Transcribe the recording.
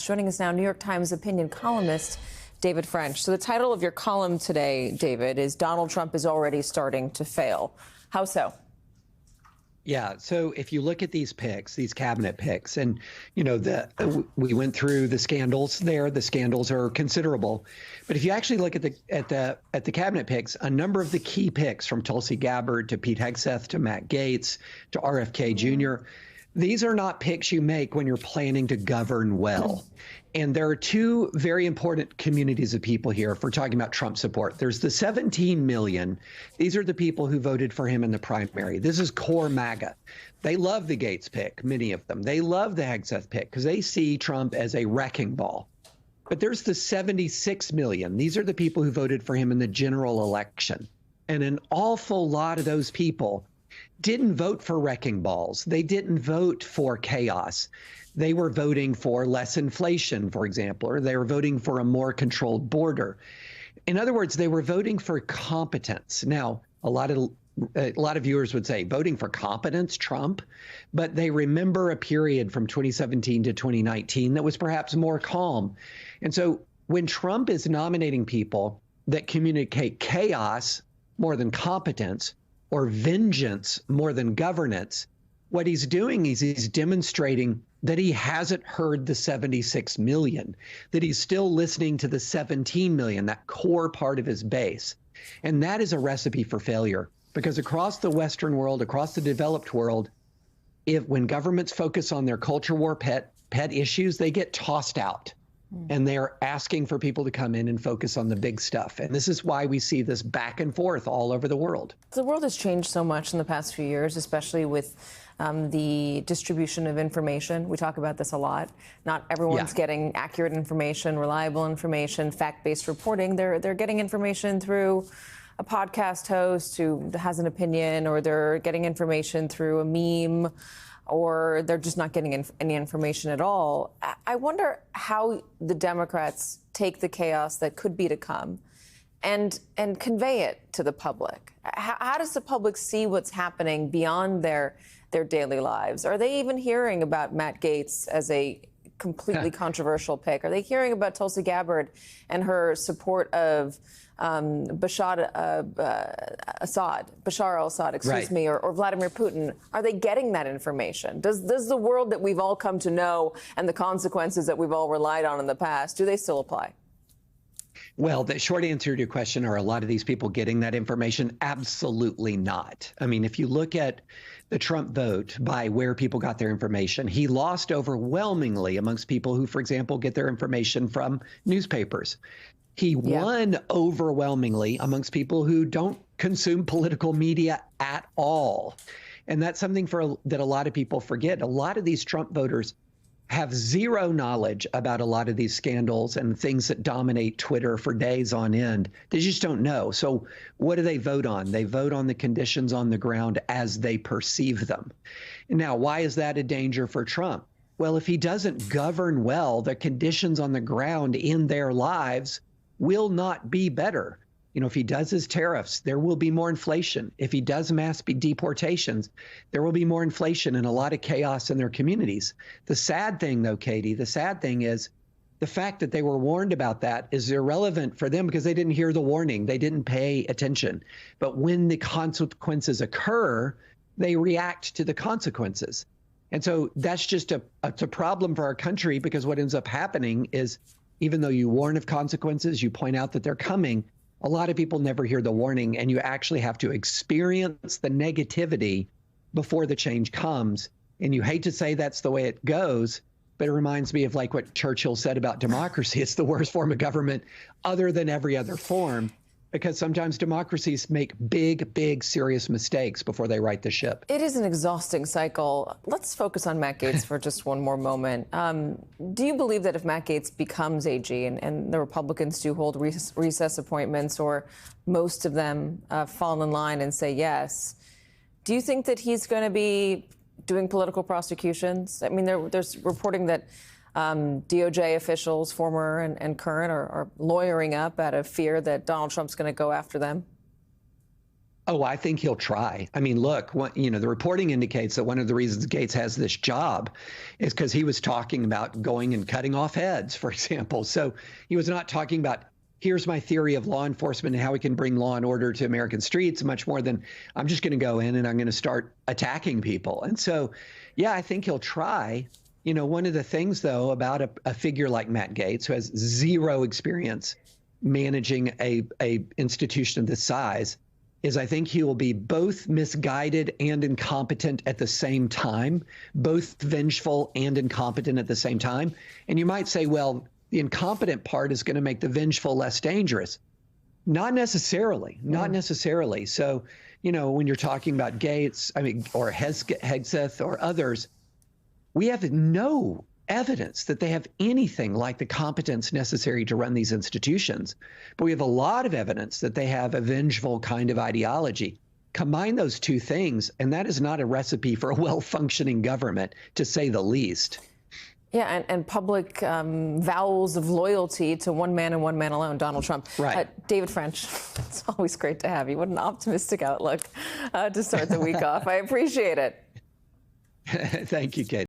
Joining us now, New York Times opinion columnist David French. So the title of your column today, David, is Donald Trump is already starting to fail. How so? Yeah. So if you look at these picks, these cabinet picks, and, you know, we went through the scandals there. The scandals are considerable. But if you actually look at the cabinet picks, a number of the key picks, from Tulsi Gabbard to Pete Hegseth to Matt Gaetz to RFK Jr., these are not picks you make when you're planning to govern well. And there are two very important communities of people here if we're talking about Trump support. There's the 17 million. These are the people who voted for him in the primary. This is core MAGA. They love the Gaetz pick, many of them. They love the Hegseth pick because they see Trump as a wrecking ball. But there's the 76 million. These are the people who voted for him in the general election. And an awful lot of those people didn't vote for wrecking balls. They didn't vote for chaos. They were voting for less inflation, for example, or they were voting for a more controlled border. In other words, they were voting for competence. Now, a lot of viewers would say, voting for competence, Trump, but they remember a period from 2017 to 2019 that was perhaps more calm. And so when Trump is nominating people that communicate chaos more than competence, or vengeance more than governance, what he's doing is he's demonstrating that he hasn't heard the 76 million, that he's still listening to the 17 million, that core part of his base. And that is a recipe for failure, because across the Western world, across the developed world, when governments focus on their culture war pet issues, they get tossed out. And they're asking for people to come in and focus on the big stuff. And this is why we see this back and forth all over the world. The world has changed so much in the past few years, especially with the distribution of information. We talk about this a lot. Not everyone's getting accurate information, reliable information, fact-based reporting. They're getting information through a podcast host who has an opinion, or they're getting information through a meme, or they're just not getting any information at all. I wonder how the Democrats take the chaos that could be to come and convey it to the public. How does the public see what's happening beyond their daily lives? Are they even hearing about Matt Gaetz as a completely controversial pick? Are they hearing about Tulsi Gabbard and her support of Bashar al-Assad, or Vladimir Putin? Are they getting that information? Does the world that we've all come to know and the consequences that we've all relied on in the past, do they still apply? Well, the short answer to your question, are a lot of these people getting that information? Absolutely not. I mean, if you look at the Trump vote by where people got their information, he lost overwhelmingly amongst people who, for example, get their information from newspapers. He won overwhelmingly amongst people who don't consume political media at all. And that's something that a lot of people forget. A lot of these Trump voters have zero knowledge about a lot of these scandals and things that dominate Twitter for days on end. They just don't know. So what do they vote on? They vote on the conditions on the ground as they perceive them. Now, why is that a danger for Trump? Well, if he doesn't govern well, the conditions on the ground in their lives will not be better. You know, if he does his tariffs, there will be more inflation. If he does mass deportations, there will be more inflation and a lot of chaos in their communities. The sad thing, though, Katie, the sad thing is the fact that they were warned about that is irrelevant for them because they didn't hear the warning. They didn't pay attention. But when the consequences occur, they react to the consequences. And so that's just it's a problem for our country, because what ends up happening is, even though you warn of consequences, you point out that they're coming, a lot of people never hear the warning, and you actually have to experience the negativity before the change comes. And you hate to say that's the way it goes, but it reminds me of like what Churchill said about democracy. It's the worst form of government other than every other form, because sometimes democracies make big, serious mistakes before they right the ship. It is an exhausting cycle. Let's focus on Matt Gaetz for just one more moment. Do you believe that if Matt Gaetz becomes AG and the Republicans do hold recess appointments, or most of them fall in line and say yes, do you think that he's going to be doing political prosecutions? I mean, there's reporting that DOJ officials, former and current, are lawyering up out of fear that Donald Trump's going to go after them. Oh, I think he'll try. I mean, look, the reporting indicates that one of the reasons Gates has this job is because he was talking about going and cutting off heads, for example. So he was not talking about, here's my theory of law enforcement and how we can bring law and order to American streets, much more than I'm just going to go in and I'm going to start attacking people. And so, yeah, I think he'll try. One of the things, though, about a figure like Matt Gaetz, who has zero experience managing a institution of this size, is I think he will be both misguided and incompetent at the same time, both vengeful and incompetent at the same time. And you might say, well, the incompetent part is going to make the vengeful less dangerous. Not necessarily, not necessarily. So, when you're talking about Gates, or Hegseth or others, we have no evidence that they have anything like the competence necessary to run these institutions. But we have a lot of evidence that they have a vengeful kind of ideology. Combine those two things, and that is not a recipe for a well-functioning government, to say the least. Yeah, and public vows of loyalty to one man and one man alone, Donald Trump. Right. David French, it's always great to have you. What an optimistic outlook to start the week off. I appreciate it. Thank you, Kate.